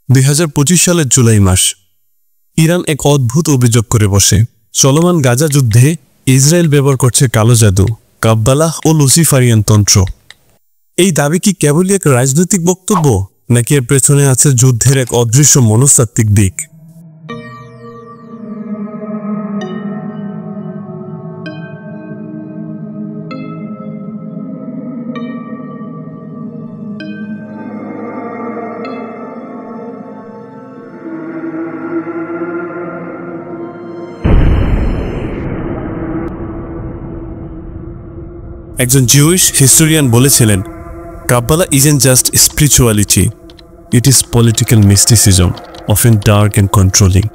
2025 সালের জুলাই মাস। ইরান এক অদ্ভুত অভিযোগ করে বসে। চলমান গাজা যুদ্ধে ইসরায়েল ব্যবহার করছে কালো জাদু, কাব্বালাহ ও লুসিফারিয়ান তন্ত্র। এই দাবি কি কেবলই এক রাজনৈতিক বক্তব্য, নাকি এর পেছনে আছে যুদ্ধের এক অদৃশ্য মনস্তাত্ত্বিক দিক? একজন জিউইশ হিস্টোরিয়ান বলেছিলেন, কাব্বালা isn't just spirituality, it is political mysticism, often dark and controlling.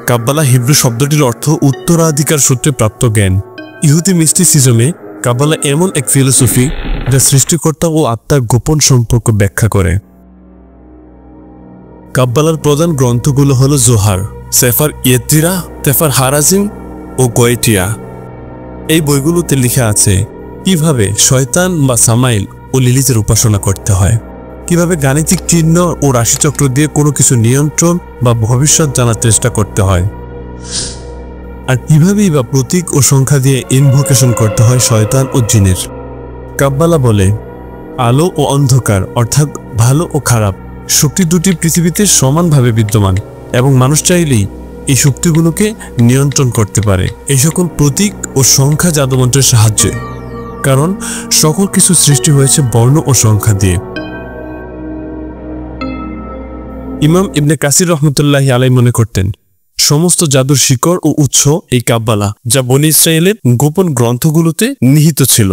Kabbalah Hebrew শব্দটির অর্থ উত্তরাধিকার সূত্রে প্রাপ্ত জ্ঞান। ইহুদি মিস্টিসিজমে কাব্বালা এমন এক ফিলোসফি যা সৃষ্টিকর্তা ও আত্মার গোপন সম্পর্ক ব্যাখ্যা করে। কাব্বালার প্রধান গ্রন্থগুলো হল জোহার, সেফার ইয়েত্তিরা, সেফার হারাজিম ও গোয়েটিয়া। এই বইগুলোতে লেখা আছে কিভাবে শয়তান বা সামাইল ও লিলিতের উপাসনা করতে হয়, কিভাবে গাণিতিক চিহ্ন ও রাশিচক্র দিয়ে কোনো কিছু নিয়ন্ত্রণ বা ভবিষ্যৎ জানার চেষ্টা করতে হয়, আর কিভাবেই বা প্রতীক ও সংখ্যা দিয়ে ইনভোকেশন করতে হয় শয়তান ও জিনের। কাব্বালা বলে, আলো ও অন্ধকার অর্থাৎ ভালো ও খারাপ শক্তি দুটি পৃথিবীতে সমানভাবে বিদ্যমান এবং মানুষ চাইলেই এই শক্তিগুলোকে নিয়ন্ত্রণ করতে পারে এই সকল প্রতীক ও সংখ্যা জাদুমন্ত্রের সাহায্যে, কারণ সকল কিছু সৃষ্টি হয়েছে বর্ণ ও সংখ্যা দিয়ে। ইমাম ইবনে কাসির রহমতুল্লাহি আলাইহি মনে করতেন, সমস্ত জাদুর শিকড় ও উৎস এই কাব্বালা, যা বনী ইসরায়েলের গোপন গ্রন্থগুলোতে নিহিত ছিল।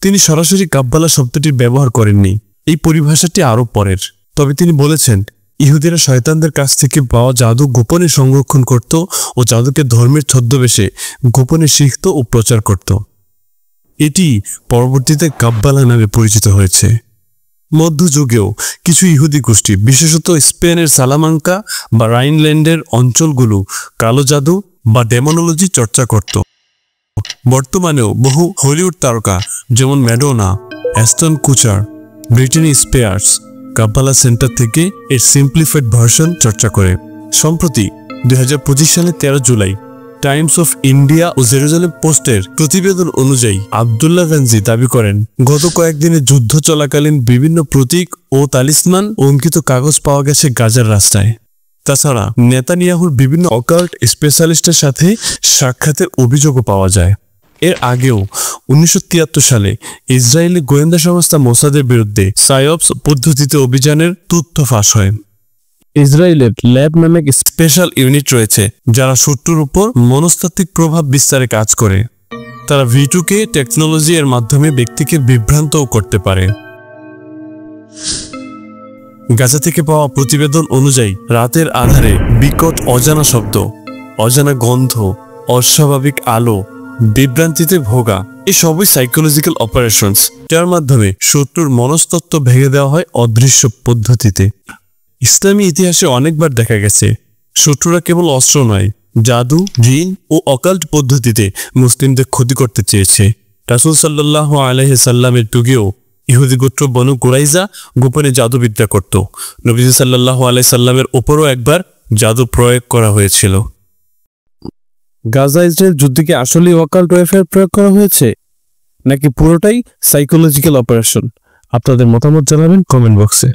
তিনি সরাসরি কাব্বালা শব্দটির ব্যবহার করেননি, এই পরিভাষাটি আরও পরের। তবে তিনি বলেছেন, ইহুদিরা শয়তানদের কাছ থেকে পাওয়া জাদু গোপনে সংরক্ষণ করত ও জাদুকে ধর্মের ছদ্মবেশে গোপনে শিখত ও প্রচার করত। এটি পরবর্তীতে কাব্বালা নামে পরিচিত হয়েছে। মধ্যযুগেও কিছু ইহুদি গোষ্ঠী, বিশেষত স্পেনের সালামাঙ্কা বা রাইনল্যান্ডের অঞ্চলগুলো কালো জাদু বা ডেমোনোলজি চর্চা করত। বর্তমানেও বহু হলিউড তারকা যেমন Madonna, Aston Kutcher, ব্রিটেনি spheres কাব্বালা centre থেকে এর সিম্পলিফাইড ভার্সন চর্চা করে। সম্প্রতি 2025 সালের 13 জুলাই টাইমস অফ ইন্ডিয়া ও জেরুজালেম পোস্টের প্রতিবেদন অনুযায়ী আবদুল্লাহ গাঞ্জি দাবি করেন, গত কয়েকদিনের যুদ্ধ চলাকালীন বিভিন্ন প্রতীক ও তালিসমান অঙ্কিত কাগজ পাওয়া গেছে গাজার রাস্তায়। তাছাড়া নেতানিয়াহুর বিভিন্ন অকাল্ট স্পেশালিস্টের সাথে সাক্ষাতের অভিযোগও পাওয়া যায়। এর আগেও 1973 সালে ইসরায়েলি গোয়েন্দা সংস্থা মোসাদের বিরুদ্ধে সাইঅপস পদ্ধতিতে অভিযানের তথ্য ফাঁস হয়। ইসরায়েলের ল্যাব নামক স্পেশাল ইউনিট রয়েছে যারা শত্রুর উপর মনস্তাত্ত্বিক প্রভাব বিস্তারে কাজ করে। তারা V2K টেকনোলজি এর মাধ্যমে ব্যক্তিকে বিভ্রান্তও করতে পারে। গাজা থেকে পাওয়া প্রতিবেদন অনুযায়ী রাতের আধারে বিকট অজানা শব্দ, অজানা গন্ধ, অস্বাভাবিক আলো, বিভ্রান্তিতে ভোগা, এই সবই সাইকোলজিক্যাল অপারেশনস, যার মাধ্যমে শত্রুর মনস্তত্ত্ব ভেঙে দেওয়া হয় অদৃশ্য পদ্ধতিতে। ইসলামী ইতিহাসে অনেকবার দেখা গেছে শত্রুরা কেবল অস্ত্র নয়, জাদু, জিন ও অকাল্ট পদ্ধতিতে মুসলিমদের ক্ষতি করতে চেয়েছে। রাসূল সাল্লাল্লাহু আলাইহি সাল্লামের যুগেও ইহুদি গোত্র বনু কুরাইজা গোপনে জাদুবিদ্যা করত। নবী সাল্লাল্লাহু আলাইহি সাল্লামের ওপরও একবার জাদু প্রয়োগ করা হয়েছিল। গাজা ইসরায়েল যুদ্ধে কি আসলেই অকাল্ট ওয়ারফেয়ার প্রয়োগ করা হয়েছে, নাকি পুরোটাই সাইকোলজিক্যাল অপারেশন? আপনাদের মতামত জানাবেন কমেন্ট বক্সে।